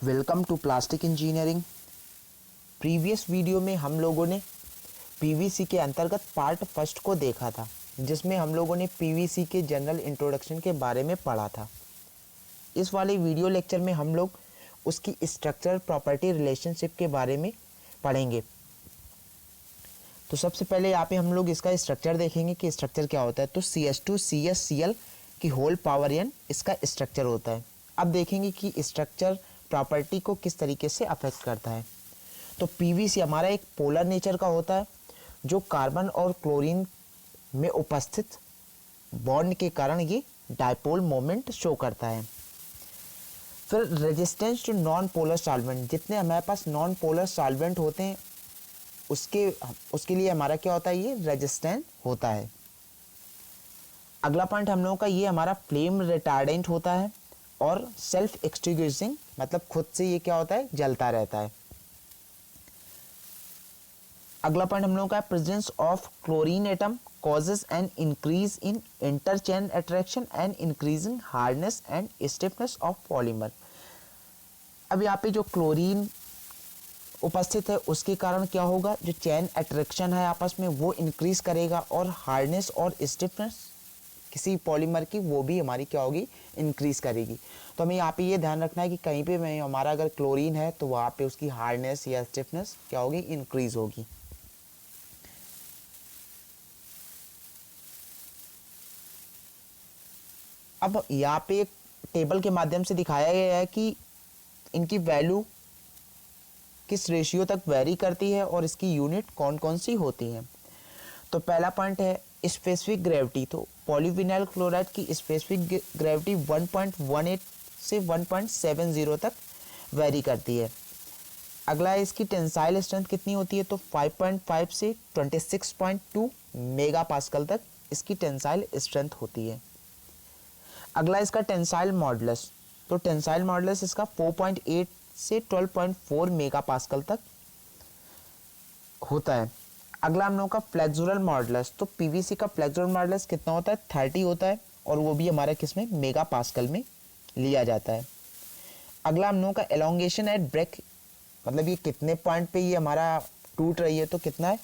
Welcome to plastic engineering. Previous video में हम लोगों ने पीवीसी के अंतर्गत पार्ट फर्स्ट को देखा था, जिसमें हम लोगों ने पीवीसी के जनरल इंट्रोडक्शन के बारे में पढ़ा था। इस वाले वीडियो लेक्चर में हम लोग उसकी स्ट्रक्चर प्रॉपर्टी रिलेशनशिप के बारे में पढ़ेंगे। तो सबसे पहले यहाँ पे हम लोग इसका स्ट्रक्चर देखेंगे कि स्ट्रक्चर क्या होता है। तो CH2CsCl की होल पावर n इसका स्ट्रक्चर होता है। अब देखेंगे कि स्ट्रक्चर प्रॉपर्टी को किस तरीके से अफेक्ट करता है। तो पीवीसी हमारा एक पोलर नेचर का होता है, जो कार्बन और क्लोरीन में उपस्थित बॉन्ड के कारण ये डायपोल मोमेंट शो करता है। फिर resistance to non polar solvent, जितने हमारे पास नॉन पोलर सॉल्वेंट होते हैं उसके लिए हमारा क्या होता है, ये रेजिस्टेंट होता है। अगला पॉइंट हम लोगों का ये हमारा फ्लेम रिटार्डेंट होता है और सेल्फ एक्सटिंग्विशिंग, मतलब खुद से ये क्या होता है, जलता रहता है। अगला पॉइंट हम लोगों का presence of chlorine atom causes an increase in interchain attraction and increasing hardness and stiffness of polymer. अब यहाँ पे जो क्लोरीन उपस्थित है उसके कारण क्या होगा, जो चेन अट्रैक्शन है आपस में वो इंक्रीज करेगा और हार्डनेस और स्टिफनेस किसी पॉलीमर की वो भी हमारी क्या होगी, इंक्रीज करेगी। तो हमें यहाँ पे ये ध्यान रखना है कि कहीं पे में हमारा अगर क्लोरीन है तो वहाँ पे उसकी हार्डनेस या स्टिफनेस क्या होगी, इंक्रीज होगी। अब यहाँ पे एक टेबल के माध्यम से दिखाया गया है कि इनकी वैल्यू किस रेशियो तक वेरी करती है और इसकी यूनिट कौन कौन सी होती हैं। तो पहला पॉइंट है स्पेसिफिक ग्रेविटी। तो पॉलीविनाइल क्लोराइड की स्पेसिफिक ग्रेविटी 1.18 से 1.70 तक वेरी करती है। अगला है इसकी टेंसाइल स्ट्रेंथ कितनी होती है, तो 5.5 से 26.2 मेगा पास्कल तक इसकी टेंसाइल स्ट्रेंथ होती है। अगला इसका टेंसाइल मॉडुलस। तो टेंसाइल मॉडुलस इसका 4.8 से 12.4 मेगा पास्कल तक होता है। अगला हम लोगों का फ्लेक्सुरल मॉडुलस। तो पीवीसी का फ्लेक्सुरल मॉडुलस कितना होता है, 30 होता है और वो भी हमारा किसमें, मेगा पास्कल में लिया जाता है। अगला हम लोगों का एलोंगेशन एट ब्रेक, मतलब ये कितने पॉइंट पे ये हमारा टूट रही है, तो कितना है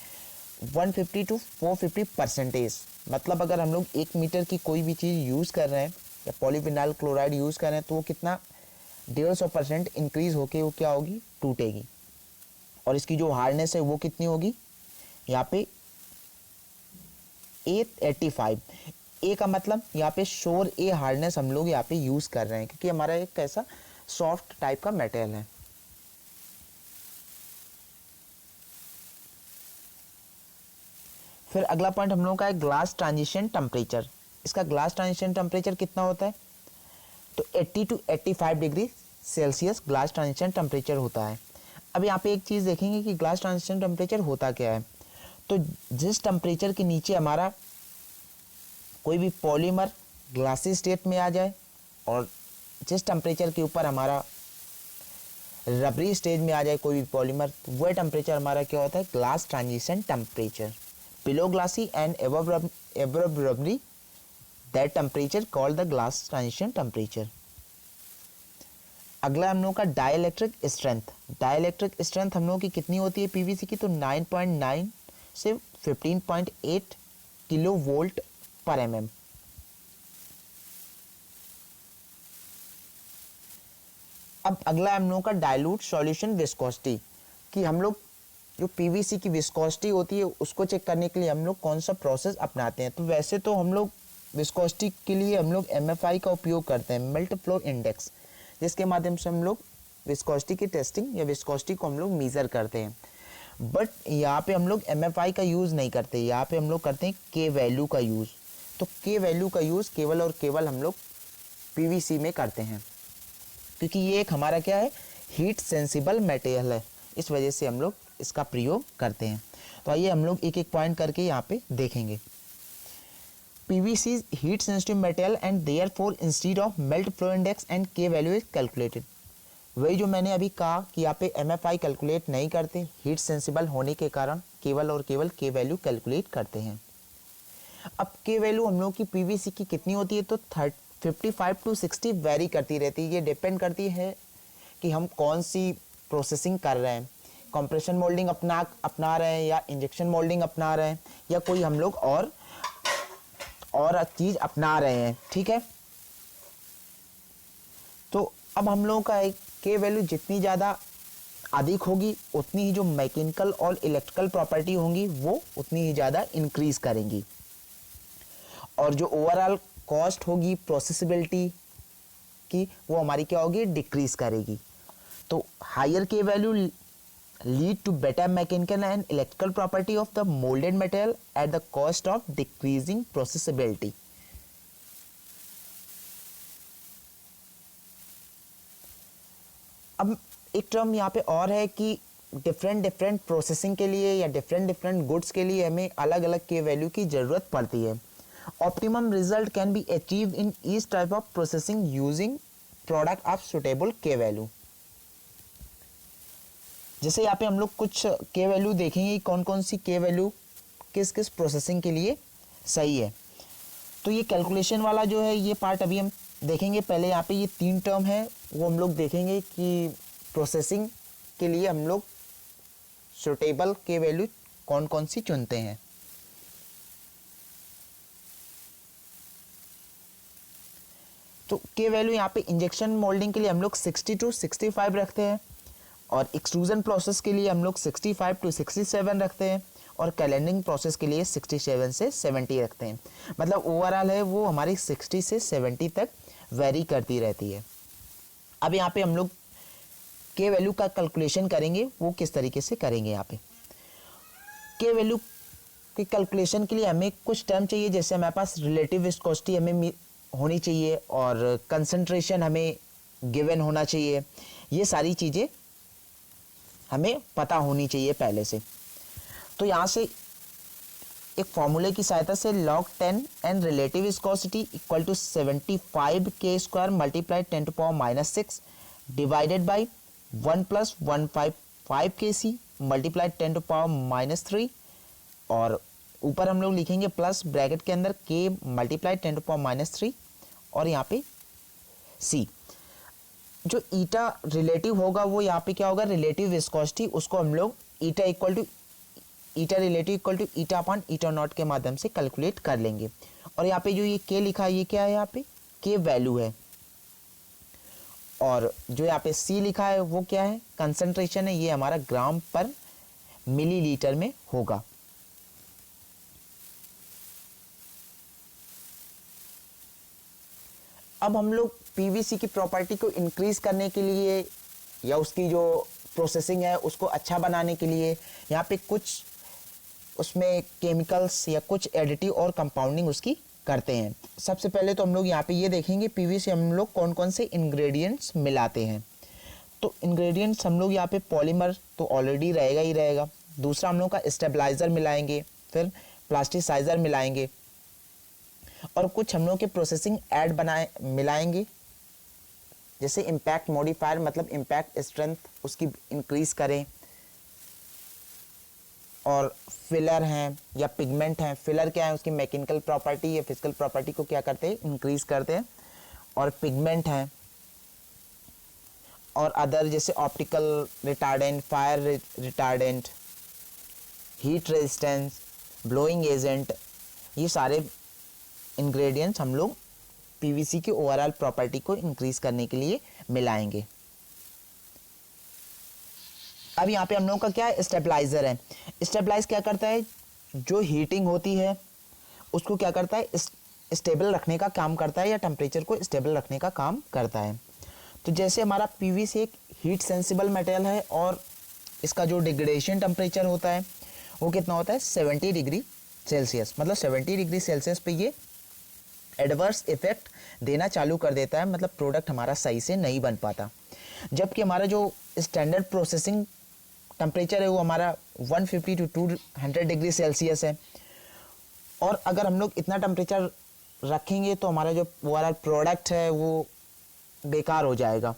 150 टू 450%। मतलब अगर हम लोग 1 मीटर की कोई भी चीज़ यूज़ कर रहे हैं या पॉलीविनाइल क्लोराइड यूज़ कर रहे हैं तो वो कितना 150% इंक्रीज होके वो क्या होगी, टूटेगी। और इसकी जो हार्डनेस है वो कितनी होगी, यहाँ पे 885। ए का मतलब यहाँ पे श्योर ए हार्डनेस हम लोग यहाँ पे यूज कर रहे हैं क्योंकि हमारा एक कैसा सॉफ्ट टाइप का मेटेरियल है। फिर अगला पॉइंट हम लोग का है ग्लास ट्रांजिशन टेम्परेचर। इसका ग्लास ट्रांजिशन टेम्परेचर कितना होता है, तो 80 to 85 degree Celsius glass transition temperature होता है। अब यहाँ पे एक चीज़ देखेंगे कि ग्लास ट्रांजिशन टेम्परेचर होता क्या है। तो जिस टेम्परेचर के नीचे हमारा कोई भी पॉलीमर ग्लासी स्टेट में आ जाए और जिस टेम्परेचर के ऊपर हमारा रबरी स्टेज में आ जाए कोई भी पॉलीमर, तो वह टेम्परेचर हमारा क्या होता है, glass transition temperature. Below glassy and above rubbery, that temperature called the glass transition temperature. अगला हम लोगों का डाइलेक्ट्रिक स्ट्रेंथ। डाइलेक्ट्रिक स्ट्रेंथ हम लोगों की कितनी होती है पीवीसी की, तो 9.9 से 15.8 किलो वोल्ट पर mm। अब अगला हम लोगों का डाइल्यूट सॉल्यूशन विस्कोसिटी, कि हम लोग जो पीवीसी की विस्कोसिटी होती है उसको चेक करने के लिए हम लोग कौन सा प्रोसेस अपनाते हैं। तो वैसे तो हम लोग विस्कोसिटी के लिए हम लोग MFI का उपयोग करते हैं, मेल्ट फ्लो इंडेक्स, जिसके माध्यम से हम लोग विस्कोसिटी की टेस्टिंग या विस्कोसिटी को हम लोग मेज़र करते हैं। बट यहाँ पे हम लोग MFI का यूज़ नहीं करते, यहाँ पे हम लोग करते हैं के वैल्यू का यूज़। तो के वैल्यू का यूज़ केवल और केवल हम लोग पीवीसी में करते हैं क्योंकि ये एक हमारा क्या है, हीट सेंसिबल मटेरियल है, इस वजह से हम लोग इसका प्रयोग करते हैं। तो आइए हम लोग एक एक पॉइंट करके यहाँ पे देखेंगे। PVC is heat sensitive material and therefore instead of melt flow index and K value is calculated। वही जो मैंने अभी कहा कि यहाँ पे MFI कैलकुलेट नहीं करते, हीट सेंसिबल होने के कारण केवल और केवल K वैल्यू कैलकुलेट करते हैं। अब K वैल्यू हम लोग की PVC की कितनी होती है, तो 55 टू 60 वेरी करती रहती है। ये डिपेंड करती है कि हम कौन सी प्रोसेसिंग कर रहे हैं, कंप्रेशन मोल्डिंग अपना रहे हैं या इंजेक्शन मोल्डिंग अपना रहे हैं या कोई हम लोग और चीज़ अपना रहे हैं। ठीक है, तो अब हम लोगों का के वैल्यू जितनी ज़्यादा अधिक होगी उतनी ही जो मैकेनिकल और इलेक्ट्रिकल प्रॉपर्टी होंगी वो उतनी ही ज़्यादा इंक्रीज करेंगी, और जो ओवरऑल कॉस्ट होगी प्रोसेसिबिलिटी की वो हमारी क्या होगी, डिक्रीज करेगी। तो higher K value lead to better mechanical and electrical property of the moulded material at the cost of decreasing processability. अब एक टर्म यहाँ पे और है कि डिफरेंट प्रोसेसिंग के लिए या डिफरेंट गुड्स के लिए हमें अलग अलग के वैल्यू की ज़रूरत पड़ती है। Optimum result can be achieve in each type of processing using product of suitable के वैल्यू। जैसे यहाँ पे हम लोग कुछ के वैल्यू देखेंगे, कौन कौन सी के वैल्यू किस किस प्रोसेसिंग के लिए सही है। तो ये कैलकुलेशन वाला जो है ये पार्ट अभी हम देखेंगे। पहले यहाँ पे ये 3 टर्म है वो हम लोग देखेंगे कि प्रोसेसिंग के लिए हम लोग सुटेबल के वैल्यू कौन कौन सी चुनते हैं। तो के वैल्यू यहाँ पे इंजेक्शन मोल्डिंग के लिए हम लोग 60 to 65 रखते हैं, और एक्सट्रूजन प्रोसेस के लिए हम लोग 65 to 67 रखते हैं, और कैलेंडरिंग प्रोसेस के लिए 67 से 70 रखते हैं। मतलब ओवरऑल है वो हमारी 60 से 70 तक वेरी करती रहती है। अब यहाँ पे हम लोग के वैल्यू का कैलकुलेशन करेंगे, वो किस तरीके से करेंगे। यहाँ पे के वैल्यू के कैलकुलेशन के लिए हमें कुछ टर्म चाहिए, जैसे हमारे पास रिलेटिव विस्कोसिटी हमें होनी चाहिए और कंसंट्रेशन हमें गिवन होना चाहिए। ये सारी चीज़ें हमें पता होनी चाहिए पहले से। तो यहाँ से एक फॉर्मूले की सहायता से log 10 and relative viscosity equal to 75 के square multiply 10⁻⁻6 divided by 1 + 155 kc multiply 10⁻⁻3, और ऊपर हम लोग लिखेंगे प्लस ब्रैकेट के अंदर k मल्टीप्लाई 10⁻⁻3 और यहाँ पे c। जो ईटा रिलेटिव होगा वो यहाँ पे क्या होगा, रिलेटिव विस्कोसिटी, उसको हम लोग eta relative equal to eta upon eta naught के माध्यम से कैलकुलेट कर लेंगे। और यहाँ पे जो ये के लिखा है ये क्या है, यहाँ पे के वैल्यू है, और जो यहाँ पे सी लिखा है वो क्या है, कंसंट्रेशन है, ये हमारा ग्राम पर मिलीलीटर में होगा। अब हम लोग पीवीसी की प्रॉपर्टी को इंक्रीज करने के लिए या उसकी जो प्रोसेसिंग है उसको अच्छा बनाने के लिए यहाँ पे कुछ उसमें केमिकल्स या कुछ एडिटिव और कंपाउंडिंग उसकी करते हैं। सबसे पहले तो हम लोग यहाँ पे ये देखेंगे पीवीसी हम लोग कौन कौन से इंग्रेडिएंट्स मिलाते हैं। तो इंग्रेडिएंट्स हम लोग यहाँ पे पॉलीमर तो ऑलरेडी रहेगा ही रहेगा, दूसरा हम लोग का स्टेबलाइज़र मिलाएंगे, फिर प्लास्टिसाइज़र मिलाएंगे, और कुछ हम लोग के प्रोसेसिंग ऐड मिलाएंगे, जैसे इम्पैक्ट मॉडिफायर, मतलब इम्पैक्ट स्ट्रेंथ उसकी इंक्रीज़ करें, और फिलर हैं या पिगमेंट हैं। फिलर क्या है, उसकी मैकेनिकल प्रॉपर्टी या फिजिकल प्रॉपर्टी को क्या करते हैं, इंक्रीज़ करते हैं, और पिगमेंट हैं और अदर जैसे optical retardant, fire retardant, heat resistance, blowing agent, ये सारे इंग्रेडिएंट्स हम लोग पीवीसी की ओवरऑल प्रॉपर्टी को इंक्रीज करने के लिए मिलाएंगे। अब यहाँ पे हम लोग का क्या है, स्टेबलाइजर है। स्टेबलाइज क्या करता है, जो हीटिंग होती है उसको क्या करता है, स्टेबल रखने का काम करता है, या टेम्परेचर को स्टेबल रखने का काम करता है। तो जैसे हमारा पीवीसी एक हीट सेंसिबल मटेरियल है और इसका जो डिग्रेडेशन टेम्परेचर होता है वो कितना होता है, 70 डिग्री सेल्सियस। मतलब 70 डिग्री सेल्सियस पे ये एडवर्स इफेक्ट देना चालू कर देता है, मतलब प्रोडक्ट हमारा सही से नहीं बन पाता। जबकि हमारा जो स्टैंडर्ड प्रोसेसिंग टेम्परेचर है वो हमारा 150 to 200 डिग्री सेल्सियस है, और अगर हम लोग इतना टेम्परेचर रखेंगे तो हमारा जो ओवरऑल प्रोडक्ट है वो बेकार हो जाएगा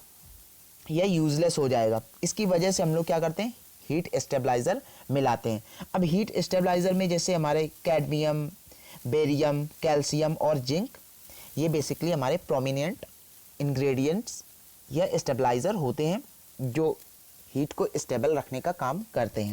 या यूजलेस हो जाएगा। इसकी वजह से हम लोग क्या करते हैं, हीट स्टेबलाइज़र मिलाते हैं। अब हीट स्टेबलाइज़र में जैसे हमारे कैडमियम, बेरियम, कैल्शियम और जिंक, ये बेसिकली हमारे प्रोमिनेंट इंग्रेडिएंट्स या स्टेबलाइज़र होते हैं जो हीट को स्टेबल रखने का काम करते हैं।